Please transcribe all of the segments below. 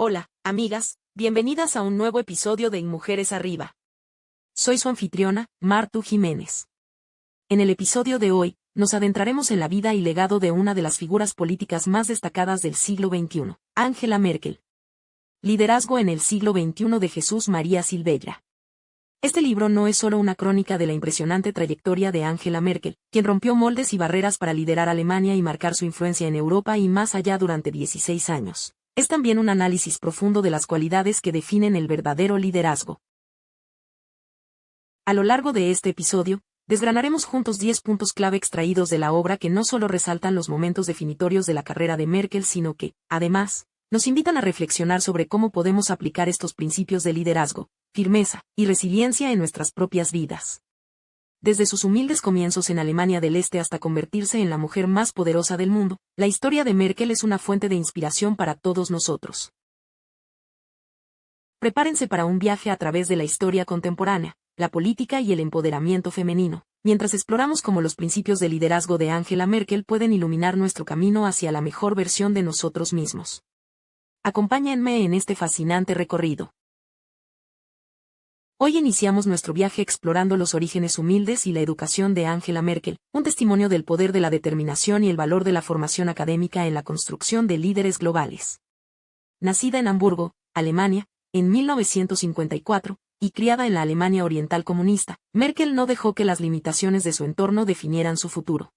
Hola, amigas, bienvenidas a un nuevo episodio de Mujeres Arriba. Soy su anfitriona, Martu Jiménez. En el episodio de hoy, nos adentraremos en la vida y legado de una de las figuras políticas más destacadas del siglo XXI, Angela Merkel. Liderazgo en el siglo XXI de Jesús María Silveira. Este libro no es solo una crónica de la impresionante trayectoria de Angela Merkel, quien rompió moldes y barreras para liderar Alemania y marcar su influencia en Europa y más allá durante 16 años. Es también un análisis profundo de las cualidades que definen el verdadero liderazgo. A lo largo de este episodio, desgranaremos juntos 10 puntos clave extraídos de la obra que no solo resaltan los momentos definitorios de la carrera de Merkel, sino que, además, nos invitan a reflexionar sobre cómo podemos aplicar estos principios de liderazgo, firmeza y resiliencia en nuestras propias vidas. Desde sus humildes comienzos en Alemania del Este hasta convertirse en la mujer más poderosa del mundo, la historia de Merkel es una fuente de inspiración para todos nosotros. Prepárense para un viaje a través de la historia contemporánea, la política y el empoderamiento femenino, mientras exploramos cómo los principios de liderazgo de Angela Merkel pueden iluminar nuestro camino hacia la mejor versión de nosotros mismos. Acompáñenme en este fascinante recorrido. Hoy iniciamos nuestro viaje explorando los orígenes humildes y la educación de Angela Merkel, un testimonio del poder de la determinación y el valor de la formación académica en la construcción de líderes globales. Nacida en Hamburgo, Alemania, en 1954, y criada en la Alemania Oriental comunista, Merkel no dejó que las limitaciones de su entorno definieran su futuro.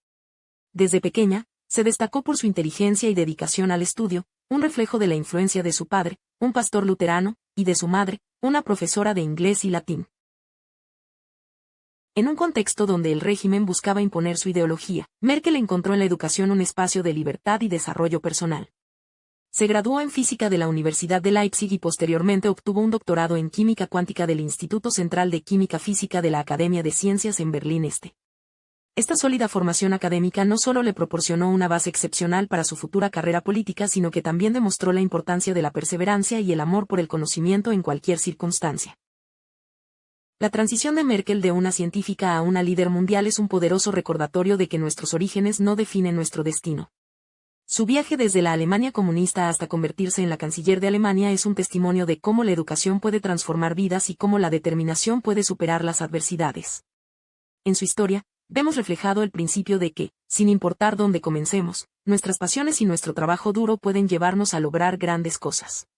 Desde pequeña, se destacó por su inteligencia y dedicación al estudio, un reflejo de la influencia de su padre, un pastor luterano, y de su madre, una profesora de inglés y latín. En un contexto donde el régimen buscaba imponer su ideología, Merkel encontró en la educación un espacio de libertad y desarrollo personal. Se graduó en física de la Universidad de Leipzig y posteriormente obtuvo un doctorado en química cuántica del Instituto Central de Química Física de la Academia de Ciencias en Berlín Este. Esta sólida formación académica no solo le proporcionó una base excepcional para su futura carrera política, sino que también demostró la importancia de la perseverancia y el amor por el conocimiento en cualquier circunstancia. La transición de Merkel de una científica a una líder mundial es un poderoso recordatorio de que nuestros orígenes no definen nuestro destino. Su viaje desde la Alemania comunista hasta convertirse en la canciller de Alemania es un testimonio de cómo la educación puede transformar vidas y cómo la determinación puede superar las adversidades. En su historia, vemos reflejado el principio de que, sin importar dónde comencemos, nuestras pasiones y nuestro trabajo duro pueden llevarnos a lograr grandes cosas.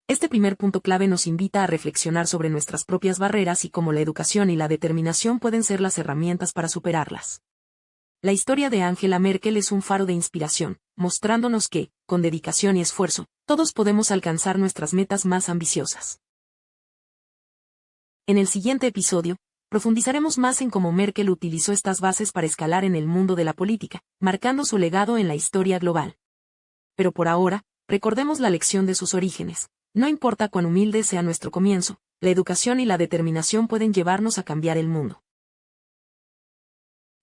Este primer punto clave nos invita a reflexionar sobre nuestras propias barreras y cómo la educación y la determinación pueden ser las herramientas para superarlas. La historia de Angela Merkel es un faro de inspiración, mostrándonos que, con dedicación y esfuerzo, todos podemos alcanzar nuestras metas más ambiciosas. En el siguiente episodio, profundizaremos más en cómo Merkel utilizó estas bases para escalar en el mundo de la política, marcando su legado en la historia global. Pero por ahora, recordemos la lección de sus orígenes. No importa cuán humilde sea nuestro comienzo, la educación y la determinación pueden llevarnos a cambiar el mundo.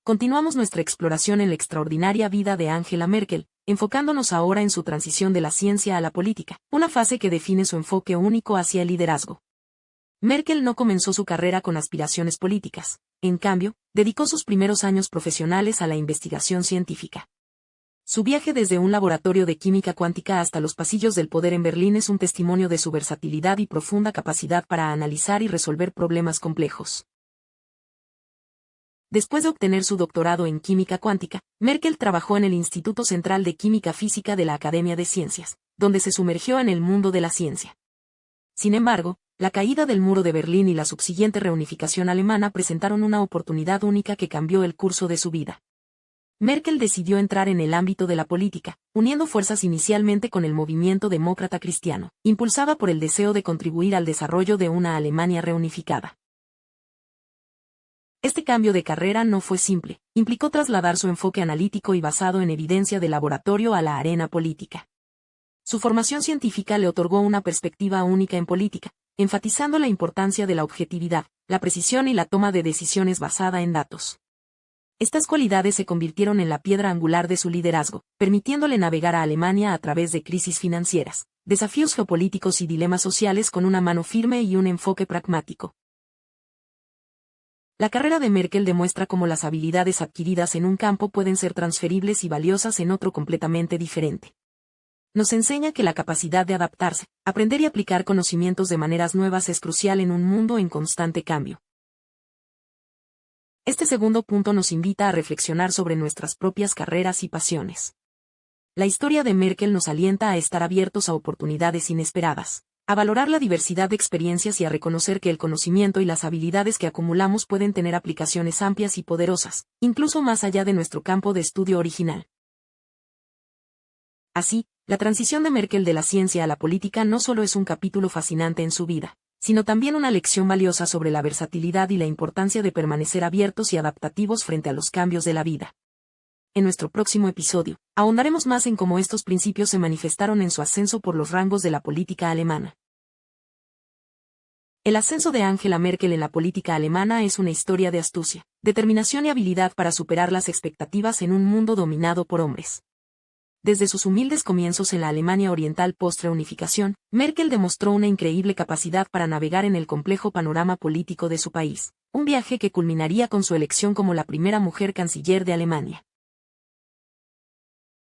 Continuamos nuestra exploración en la extraordinaria vida de Angela Merkel, enfocándonos ahora en su transición de la ciencia a la política, una fase que define su enfoque único hacia el liderazgo. Merkel no comenzó su carrera con aspiraciones políticas, en cambio, dedicó sus primeros años profesionales a la investigación científica. Su viaje desde un laboratorio de química cuántica hasta los pasillos del poder en Berlín es un testimonio de su versatilidad y profunda capacidad para analizar y resolver problemas complejos. Después de obtener su doctorado en química cuántica, Merkel trabajó en el Instituto Central de Química Física de la Academia de Ciencias, donde se sumergió en el mundo de la ciencia. Sin embargo, la caída del muro de Berlín y la subsiguiente reunificación alemana presentaron una oportunidad única que cambió el curso de su vida. Merkel decidió entrar en el ámbito de la política, uniendo fuerzas inicialmente con el movimiento demócrata cristiano, impulsada por el deseo de contribuir al desarrollo de una Alemania reunificada. Este cambio de carrera no fue simple, implicó trasladar su enfoque analítico y basado en evidencia de laboratorio a la arena política. Su formación científica le otorgó una perspectiva única en política, enfatizando la importancia de la objetividad, la precisión y la toma de decisiones basada en datos. Estas cualidades se convirtieron en la piedra angular de su liderazgo, permitiéndole navegar a Alemania a través de crisis financieras, desafíos geopolíticos y dilemas sociales con una mano firme y un enfoque pragmático. La carrera de Merkel demuestra cómo las habilidades adquiridas en un campo pueden ser transferibles y valiosas en otro completamente diferente. nos enseña que la capacidad de adaptarse, aprender y aplicar conocimientos de maneras nuevas es crucial en un mundo en constante cambio. Este segundo punto nos invita a reflexionar sobre nuestras propias carreras y pasiones. La historia de Merkel nos alienta a estar abiertos a oportunidades inesperadas, a valorar la diversidad de experiencias y a reconocer que el conocimiento y las habilidades que acumulamos pueden tener aplicaciones amplias y poderosas, incluso más allá de nuestro campo de estudio original. Así, la transición de Merkel de la ciencia a la política no solo es un capítulo fascinante en su vida, sino también una lección valiosa sobre la versatilidad y la importancia de permanecer abiertos y adaptativos frente a los cambios de la vida. En nuestro próximo episodio, ahondaremos más en cómo estos principios se manifestaron en su ascenso por los rangos de la política alemana. El ascenso de Angela Merkel en la política alemana es una historia de astucia, determinación y habilidad para superar las expectativas en un mundo dominado por hombres. Desde sus humildes comienzos en la Alemania Oriental post-reunificación, Merkel demostró una increíble capacidad para navegar en el complejo panorama político de su país, un viaje que culminaría con su elección como la primera mujer canciller de Alemania.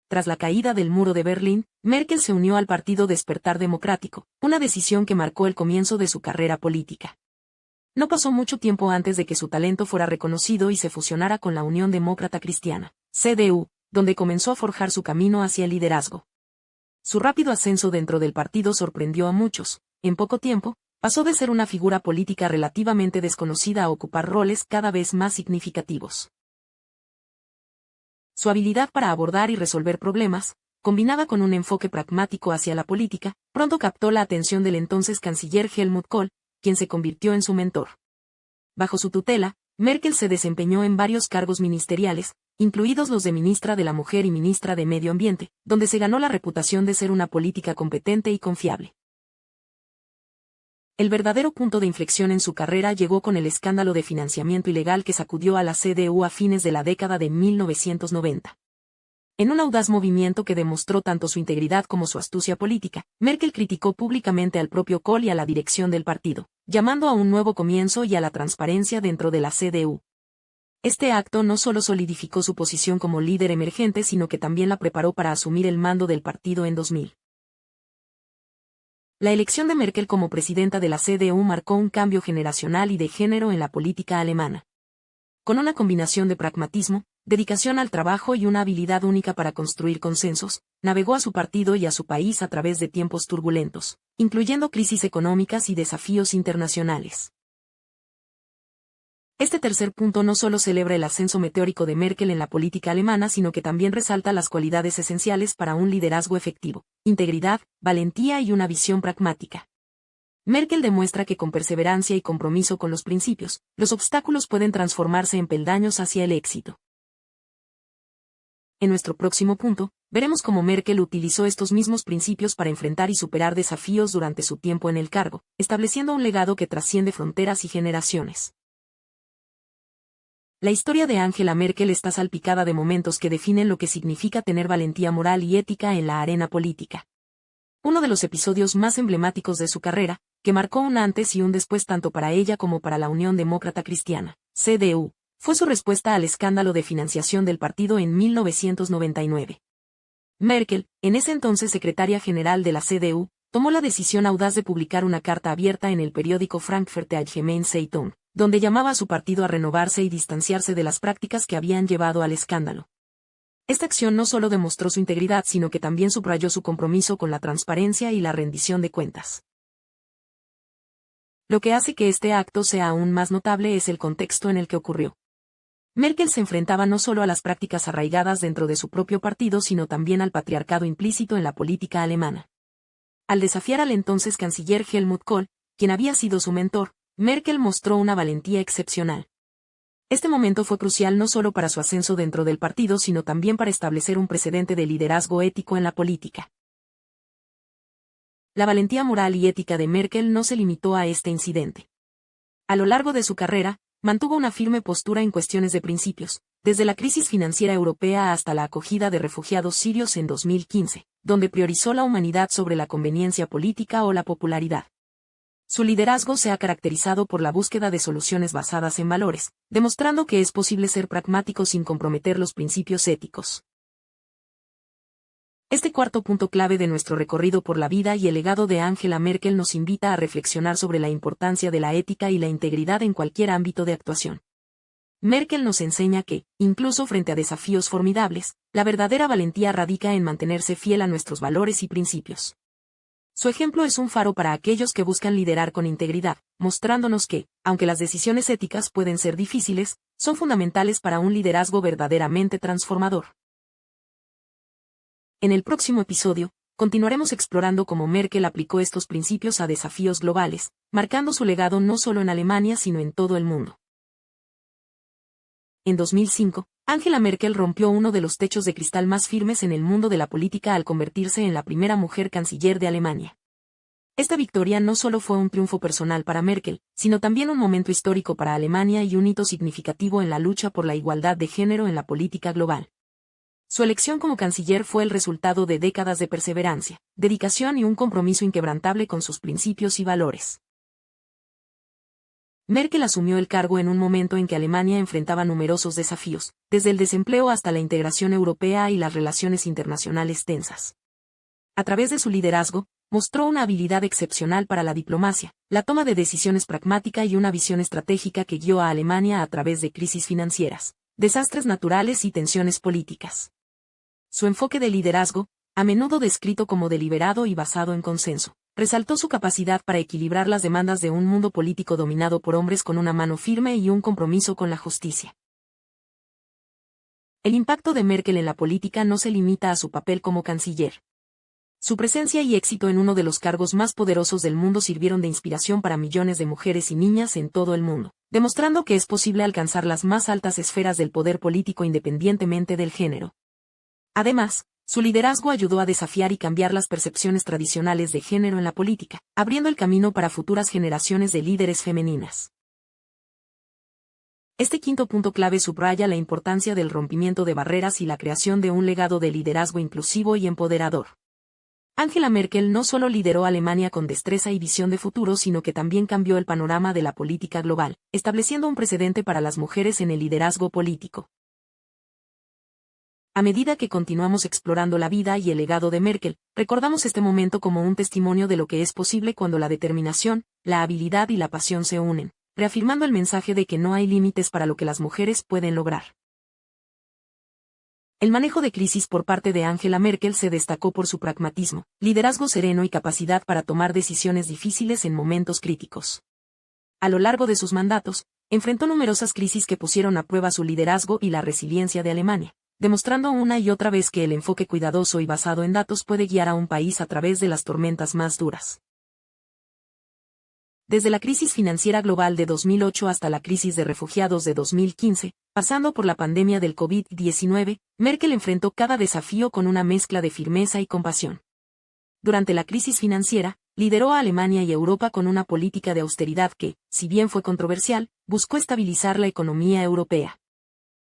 Tras la caída del muro de Berlín, Merkel se unió al Partido Despertar Democrático, una decisión que marcó el comienzo de su carrera política. No pasó mucho tiempo antes de que su talento fuera reconocido y se fusionara con la Unión Demócrata Cristiana, CDU, donde comenzó a forjar su camino hacia el liderazgo. Su rápido ascenso dentro del partido sorprendió a muchos. En poco tiempo, pasó de ser una figura política relativamente desconocida a ocupar roles cada vez más significativos. Su habilidad para abordar y resolver problemas, combinada con un enfoque pragmático hacia la política, pronto captó la atención del entonces canciller Helmut Kohl, quien se convirtió en su mentor. Bajo su tutela, Merkel se desempeñó en varios cargos ministeriales, incluidos los de ministra de la Mujer y ministra de Medio Ambiente, donde se ganó la reputación de ser una política competente y confiable. El verdadero punto de inflexión en su carrera llegó con el escándalo de financiamiento ilegal que sacudió a la CDU a fines de la década de 1990. En un audaz movimiento que demostró tanto su integridad como su astucia política, Merkel criticó públicamente al propio Kohl y a la dirección del partido, llamando a un nuevo comienzo y a la transparencia dentro de la CDU. Este acto no solo solidificó su posición como líder emergente, sino que también la preparó para asumir el mando del partido en 2000. La elección de Merkel como presidenta de la CDU marcó un cambio generacional y de género en la política alemana. Con una combinación de pragmatismo, dedicación al trabajo y una habilidad única para construir consensos, navegó a su partido y a su país a través de tiempos turbulentos, incluyendo crisis económicas y desafíos internacionales. Este tercer punto no solo celebra el ascenso meteórico de Merkel en la política alemana, sino que también resalta las cualidades esenciales para un liderazgo efectivo: integridad, valentía y una visión pragmática. Merkel demuestra que con perseverancia y compromiso con los principios, los obstáculos pueden transformarse en peldaños hacia el éxito. En nuestro próximo punto, veremos cómo Merkel utilizó estos mismos principios para enfrentar y superar desafíos durante su tiempo en el cargo, estableciendo un legado que trasciende fronteras y generaciones. La historia de Angela Merkel está salpicada de momentos que definen lo que significa tener valentía moral y ética en la arena política. Uno de los episodios más emblemáticos de su carrera, que marcó un antes y un después tanto para ella como para la Unión Demócrata Cristiana, CDU, fue su respuesta al escándalo de financiación del partido en 1999. Merkel, en ese entonces secretaria general de la CDU, tomó la decisión audaz de publicar una carta abierta en el periódico Frankfurter Allgemeine Zeitung, donde llamaba a su partido a renovarse y distanciarse de las prácticas que habían llevado al escándalo. Esta acción no solo demostró su integridad, sino que también subrayó su compromiso con la transparencia y la rendición de cuentas. Lo que hace que este acto sea aún más notable es el contexto en el que ocurrió. Merkel se enfrentaba no solo a las prácticas arraigadas dentro de su propio partido, sino también al patriarcado implícito en la política alemana. Al desafiar al entonces canciller Helmut Kohl, quien había sido su mentor, Merkel mostró una valentía excepcional. Este momento fue crucial no solo para su ascenso dentro del partido, sino también para establecer un precedente de liderazgo ético en la política. La valentía moral y ética de Merkel no se limitó a este incidente. A lo largo de su carrera, mantuvo una firme postura en cuestiones de principios, desde la crisis financiera europea hasta la acogida de refugiados sirios en 2015, donde priorizó la humanidad sobre la conveniencia política o la popularidad. Su liderazgo se ha caracterizado por la búsqueda de soluciones basadas en valores, demostrando que es posible ser pragmático sin comprometer los principios éticos. Este cuarto punto clave de nuestro recorrido por la vida y el legado de Angela Merkel nos invita a reflexionar sobre la importancia de la ética y la integridad en cualquier ámbito de actuación. Merkel nos enseña que, incluso frente a desafíos formidables, la verdadera valentía radica en mantenerse fiel a nuestros valores y principios. Su ejemplo es un faro para aquellos que buscan liderar con integridad, mostrándonos que, aunque las decisiones éticas pueden ser difíciles, son fundamentales para un liderazgo verdaderamente transformador. En el próximo episodio, continuaremos explorando cómo Merkel aplicó estos principios a desafíos globales, marcando su legado no solo en Alemania sino en todo el mundo. En 2005, Angela Merkel rompió uno de los techos de cristal más firmes en el mundo de la política al convertirse en la primera mujer canciller de Alemania. Esta victoria no solo fue un triunfo personal para Merkel, sino también un momento histórico para Alemania y un hito significativo en la lucha por la igualdad de género en la política global. Su elección como canciller fue el resultado de décadas de perseverancia, dedicación y un compromiso inquebrantable con sus principios y valores. Merkel asumió el cargo en un momento en que Alemania enfrentaba numerosos desafíos, desde el desempleo hasta la integración europea y las relaciones internacionales tensas. A través de su liderazgo, mostró una habilidad excepcional para la diplomacia, la toma de decisiones pragmática y una visión estratégica que guió a Alemania a través de crisis financieras, desastres naturales y tensiones políticas. Su enfoque de liderazgo, a menudo descrito como deliberado y basado en consenso, resaltó su capacidad para equilibrar las demandas de un mundo político dominado por hombres con una mano firme y un compromiso con la justicia. El impacto de Merkel en la política no se limita a su papel como canciller. Su presencia y éxito en uno de los cargos más poderosos del mundo sirvieron de inspiración para millones de mujeres y niñas en todo el mundo, demostrando que es posible alcanzar las más altas esferas del poder político independientemente del género. Además, su liderazgo ayudó a desafiar y cambiar las percepciones tradicionales de género en la política, abriendo el camino para futuras generaciones de líderes femeninas. Este quinto punto clave subraya la importancia del rompimiento de barreras y la creación de un legado de liderazgo inclusivo y empoderador. Angela Merkel no solo lideró a Alemania con destreza y visión de futuro, sino que también cambió el panorama de la política global, estableciendo un precedente para las mujeres en el liderazgo político. A medida que continuamos explorando la vida y el legado de Merkel, recordamos este momento como un testimonio de lo que es posible cuando la determinación, la habilidad y la pasión se unen, reafirmando el mensaje de que no hay límites para lo que las mujeres pueden lograr. El manejo de crisis por parte de Angela Merkel se destacó por su pragmatismo, liderazgo sereno y capacidad para tomar decisiones difíciles en momentos críticos. A lo largo de sus mandatos, enfrentó numerosas crisis que pusieron a prueba su liderazgo y la resiliencia de Alemania, demostrando una y otra vez que el enfoque cuidadoso y basado en datos puede guiar a un país a través de las tormentas más duras. Desde la crisis financiera global de 2008 hasta la crisis de refugiados de 2015, pasando por la pandemia del COVID-19, Merkel enfrentó cada desafío con una mezcla de firmeza y compasión. Durante la crisis financiera, lideró a Alemania y Europa con una política de austeridad que, si bien fue controversial, buscó estabilizar la economía europea.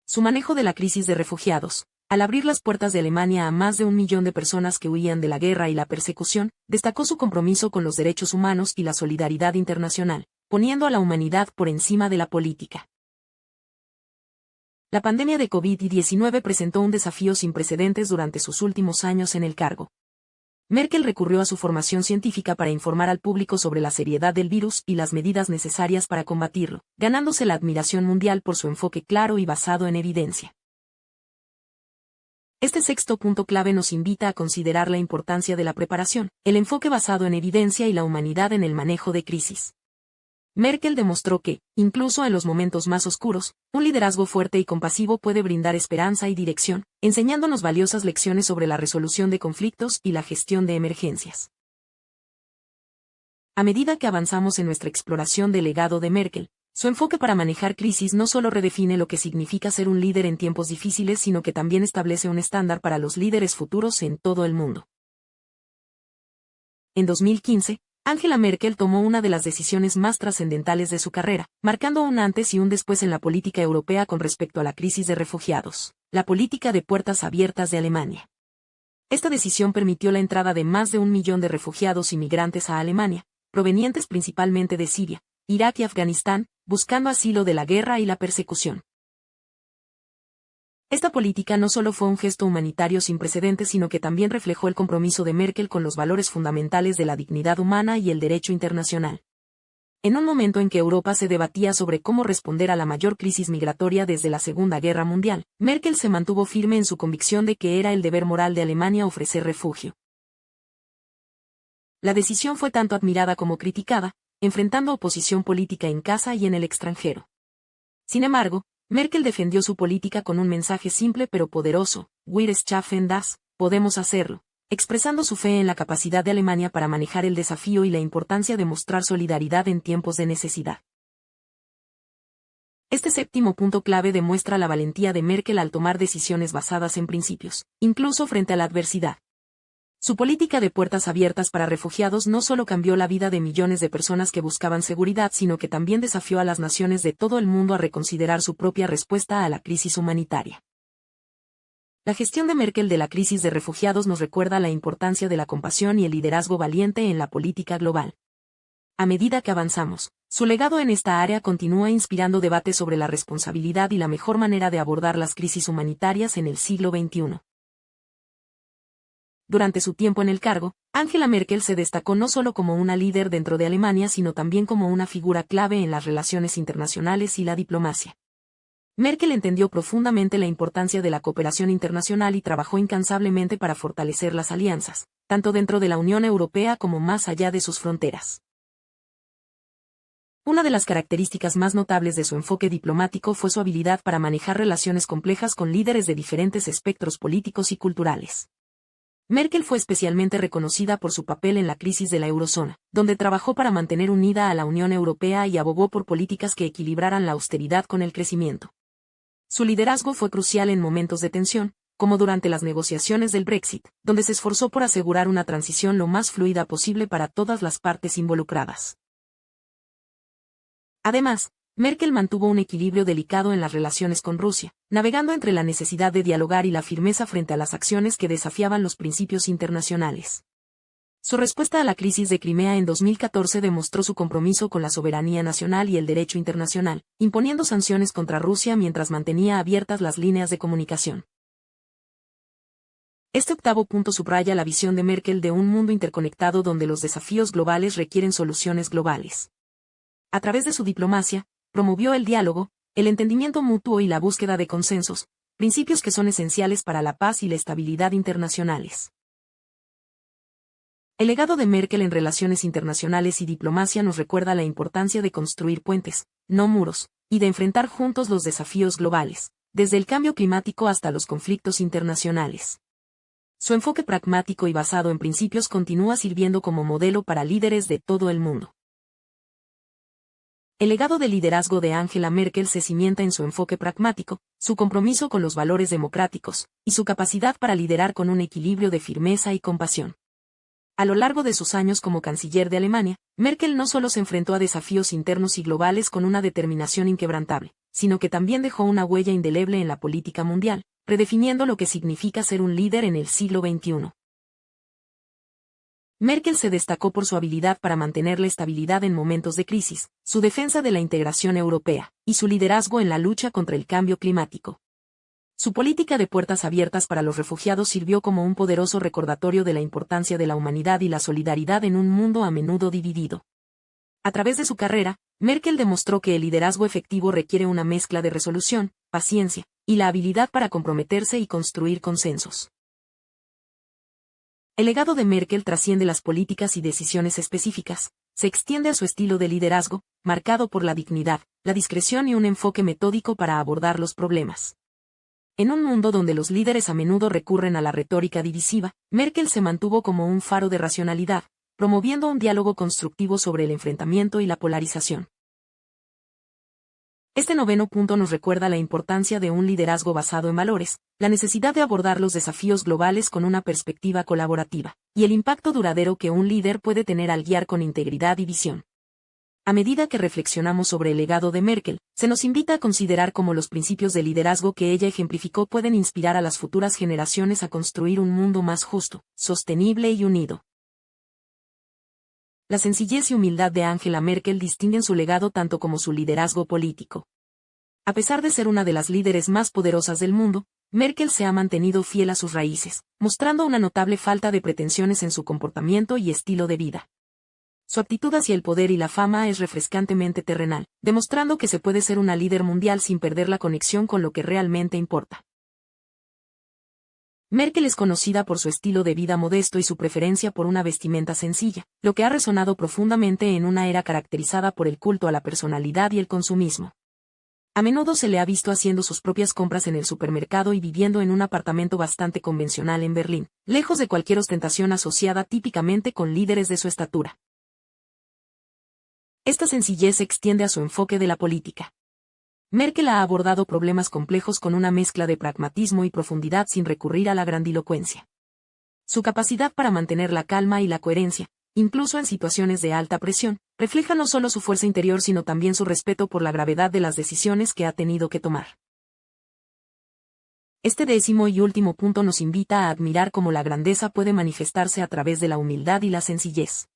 Su manejo de la crisis de refugiados, al abrir las puertas de Alemania a más de 1 millón de personas que huían de la guerra y la persecución, destacó su compromiso con los derechos humanos y la solidaridad internacional, poniendo a la humanidad por encima de la política. La pandemia de COVID-19 presentó un desafío sin precedentes durante sus últimos años en el cargo. Merkel recurrió a su formación científica para informar al público sobre la seriedad del virus y las medidas necesarias para combatirlo, ganándose la admiración mundial por su enfoque claro y basado en evidencia. Este sexto punto clave nos invita a considerar la importancia de la preparación, el enfoque basado en evidencia y la humanidad en el manejo de crisis. Merkel demostró que, incluso en los momentos más oscuros, un liderazgo fuerte y compasivo puede brindar esperanza y dirección, enseñándonos valiosas lecciones sobre la resolución de conflictos y la gestión de emergencias. A medida que avanzamos en nuestra exploración del legado de Merkel, su enfoque para manejar crisis no solo redefine lo que significa ser un líder en tiempos difíciles, sino que también establece un estándar para los líderes futuros en todo el mundo. En 2015, Angela Merkel tomó una de las decisiones más trascendentales de su carrera, marcando un antes y un después en la política europea con respecto a la crisis de refugiados, la política de puertas abiertas de Alemania. Esta decisión permitió la entrada de más de 1 millón de refugiados y migrantes a Alemania, provenientes principalmente de Siria, Irak y Afganistán, buscando asilo de la guerra y la persecución. Esta política no solo fue un gesto humanitario sin precedentes, sino que también reflejó el compromiso de Merkel con los valores fundamentales de la dignidad humana y el derecho internacional. En un momento en que Europa se debatía sobre cómo responder a la mayor crisis migratoria desde la Segunda Guerra Mundial, Merkel se mantuvo firme en su convicción de que era el deber moral de Alemania ofrecer refugio. La decisión fue tanto admirada como criticada, enfrentando oposición política en casa y en el extranjero. Sin embargo, Merkel defendió su política con un mensaje simple pero poderoso: Wir schaffen das, podemos hacerlo, expresando su fe en la capacidad de Alemania para manejar el desafío y la importancia de mostrar solidaridad en tiempos de necesidad. Este séptimo punto clave demuestra la valentía de Merkel al tomar decisiones basadas en principios, incluso frente a la adversidad. Su política de puertas abiertas para refugiados no solo cambió la vida de millones de personas que buscaban seguridad, sino que también desafió a las naciones de todo el mundo a reconsiderar su propia respuesta a la crisis humanitaria. La gestión de Merkel de la crisis de refugiados nos recuerda la importancia de la compasión y el liderazgo valiente en la política global. A medida que avanzamos, su legado en esta área continúa inspirando debates sobre la responsabilidad y la mejor manera de abordar las crisis humanitarias en el siglo XXI. Durante su tiempo en el cargo, Angela Merkel se destacó no solo como una líder dentro de Alemania, sino también como una figura clave en las relaciones internacionales y la diplomacia. Merkel entendió profundamente la importancia de la cooperación internacional y trabajó incansablemente para fortalecer las alianzas, tanto dentro de la Unión Europea como más allá de sus fronteras. Una de las características más notables de su enfoque diplomático fue su habilidad para manejar relaciones complejas con líderes de diferentes espectros políticos y culturales. Merkel fue especialmente reconocida por su papel en la crisis de la eurozona, donde trabajó para mantener unida a la Unión Europea y abogó por políticas que equilibraran la austeridad con el crecimiento. Su liderazgo fue crucial en momentos de tensión, como durante las negociaciones del Brexit, donde se esforzó por asegurar una transición lo más fluida posible para todas las partes involucradas. Además, Merkel mantuvo un equilibrio delicado en las relaciones con Rusia, navegando entre la necesidad de dialogar y la firmeza frente a las acciones que desafiaban los principios internacionales. Su respuesta a la crisis de Crimea en 2014 demostró su compromiso con la soberanía nacional y el derecho internacional, imponiendo sanciones contra Rusia mientras mantenía abiertas las líneas de comunicación. Este octavo punto subraya la visión de Merkel de un mundo interconectado donde los desafíos globales requieren soluciones globales. A través de su diplomacia, promovió el diálogo, el entendimiento mutuo y la búsqueda de consensos, principios que son esenciales para la paz y la estabilidad internacionales. El legado de Merkel en relaciones internacionales y diplomacia nos recuerda la importancia de construir puentes, no muros, y de enfrentar juntos los desafíos globales, desde el cambio climático hasta los conflictos internacionales. Su enfoque pragmático y basado en principios continúa sirviendo como modelo para líderes de todo el mundo. El legado de liderazgo de Angela Merkel se cimienta en su enfoque pragmático, su compromiso con los valores democráticos, y su capacidad para liderar con un equilibrio de firmeza y compasión. A lo largo de sus años como canciller de Alemania, Merkel no solo se enfrentó a desafíos internos y globales con una determinación inquebrantable, sino que también dejó una huella indeleble en la política mundial, redefiniendo lo que significa ser un líder en el siglo XXI. Merkel se destacó por su habilidad para mantener la estabilidad en momentos de crisis, su defensa de la integración europea, y su liderazgo en la lucha contra el cambio climático. Su política de puertas abiertas para los refugiados sirvió como un poderoso recordatorio de la importancia de la humanidad y la solidaridad en un mundo a menudo dividido. A través de su carrera, Merkel demostró que el liderazgo efectivo requiere una mezcla de resolución, paciencia, y la habilidad para comprometerse y construir consensos. El legado de Merkel trasciende las políticas y decisiones específicas, se extiende a su estilo de liderazgo, marcado por la dignidad, la discreción y un enfoque metódico para abordar los problemas. En un mundo donde los líderes a menudo recurren a la retórica divisiva, Merkel se mantuvo como un faro de racionalidad, promoviendo un diálogo constructivo sobre el enfrentamiento y la polarización. Este noveno punto nos recuerda la importancia de un liderazgo basado en valores, la necesidad de abordar los desafíos globales con una perspectiva colaborativa, y el impacto duradero que un líder puede tener al guiar con integridad y visión. A medida que reflexionamos sobre el legado de Merkel, se nos invita a considerar cómo los principios de liderazgo que ella ejemplificó pueden inspirar a las futuras generaciones a construir un mundo más justo, sostenible y unido. La sencillez y humildad de Angela Merkel distinguen su legado tanto como su liderazgo político. A pesar de ser una de las líderes más poderosas del mundo, Merkel se ha mantenido fiel a sus raíces, mostrando una notable falta de pretensiones en su comportamiento y estilo de vida. Su aptitud hacia el poder y la fama es refrescantemente terrenal, demostrando que se puede ser una líder mundial sin perder la conexión con lo que realmente importa. Merkel es conocida por su estilo de vida modesto y su preferencia por una vestimenta sencilla, lo que ha resonado profundamente en una era caracterizada por el culto a la personalidad y el consumismo. A menudo se le ha visto haciendo sus propias compras en el supermercado y viviendo en un apartamento bastante convencional en Berlín, lejos de cualquier ostentación asociada típicamente con líderes de su estatura. Esta sencillez se extiende a su enfoque de la política. Merkel ha abordado problemas complejos con una mezcla de pragmatismo y profundidad sin recurrir a la grandilocuencia. Su capacidad para mantener la calma y la coherencia, incluso en situaciones de alta presión, refleja no solo su fuerza interior sino también su respeto por la gravedad de las decisiones que ha tenido que tomar. Este décimo y último punto nos invita a admirar cómo la grandeza puede manifestarse a través de la humildad y la sencillez.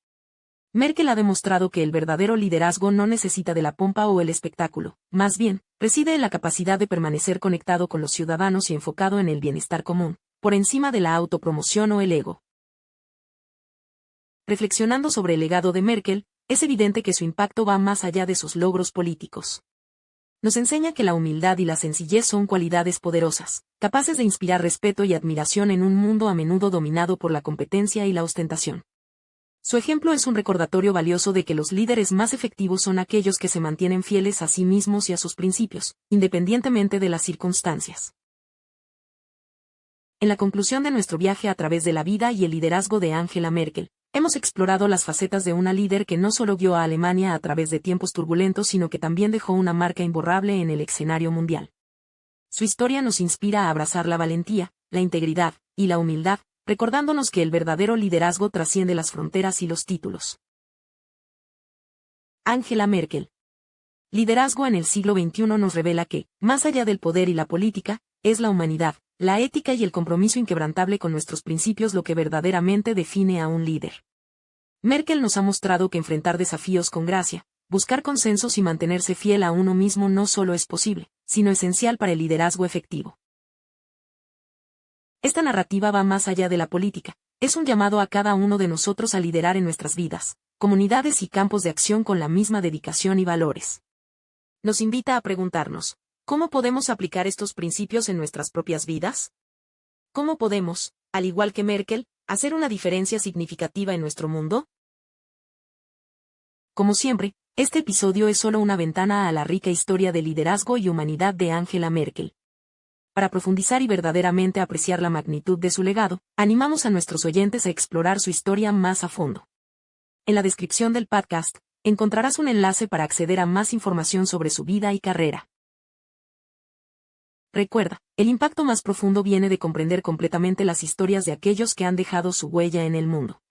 Merkel ha demostrado que el verdadero liderazgo no necesita de la pompa o el espectáculo, más bien, reside en la capacidad de permanecer conectado con los ciudadanos y enfocado en el bienestar común, por encima de la autopromoción o el ego. Reflexionando sobre el legado de Merkel, es evidente que su impacto va más allá de sus logros políticos. Nos enseña que la humildad y la sencillez son cualidades poderosas, capaces de inspirar respeto y admiración en un mundo a menudo dominado por la competencia y la ostentación. Su ejemplo es un recordatorio valioso de que los líderes más efectivos son aquellos que se mantienen fieles a sí mismos y a sus principios, independientemente de las circunstancias. En la conclusión de nuestro viaje a través de la vida y el liderazgo de Angela Merkel, hemos explorado las facetas de una líder que no solo guió a Alemania a través de tiempos turbulentos sino que también dejó una marca imborrable en el escenario mundial. Su historia nos inspira a abrazar la valentía, la integridad y la humildad, recordándonos que el verdadero liderazgo trasciende las fronteras y los títulos. Angela Merkel. Liderazgo en el siglo XXI nos revela que, más allá del poder y la política, es la humanidad, la ética y el compromiso inquebrantable con nuestros principios lo que verdaderamente define a un líder. Merkel nos ha mostrado que enfrentar desafíos con gracia, buscar consensos y mantenerse fiel a uno mismo no solo es posible, sino esencial para el liderazgo efectivo. Esta narrativa va más allá de la política, es un llamado a cada uno de nosotros a liderar en nuestras vidas, comunidades y campos de acción con la misma dedicación y valores. Nos invita a preguntarnos, ¿cómo podemos aplicar estos principios en nuestras propias vidas? ¿Cómo podemos, al igual que Merkel, hacer una diferencia significativa en nuestro mundo? Como siempre, este episodio es solo una ventana a la rica historia de liderazgo y humanidad de Angela Merkel. Para profundizar y verdaderamente apreciar la magnitud de su legado, animamos a nuestros oyentes a explorar su historia más a fondo. En la descripción del podcast, encontrarás un enlace para acceder a más información sobre su vida y carrera. Recuerda, el impacto más profundo viene de comprender completamente las historias de aquellos que han dejado su huella en el mundo.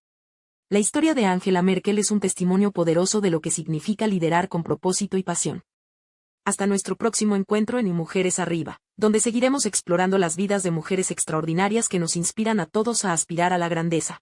La historia de Angela Merkel es un testimonio poderoso de lo que significa liderar con propósito y pasión. Hasta nuestro próximo encuentro en Y Mujeres Arriba, donde seguiremos explorando las vidas de mujeres extraordinarias que nos inspiran a todos a aspirar a la grandeza.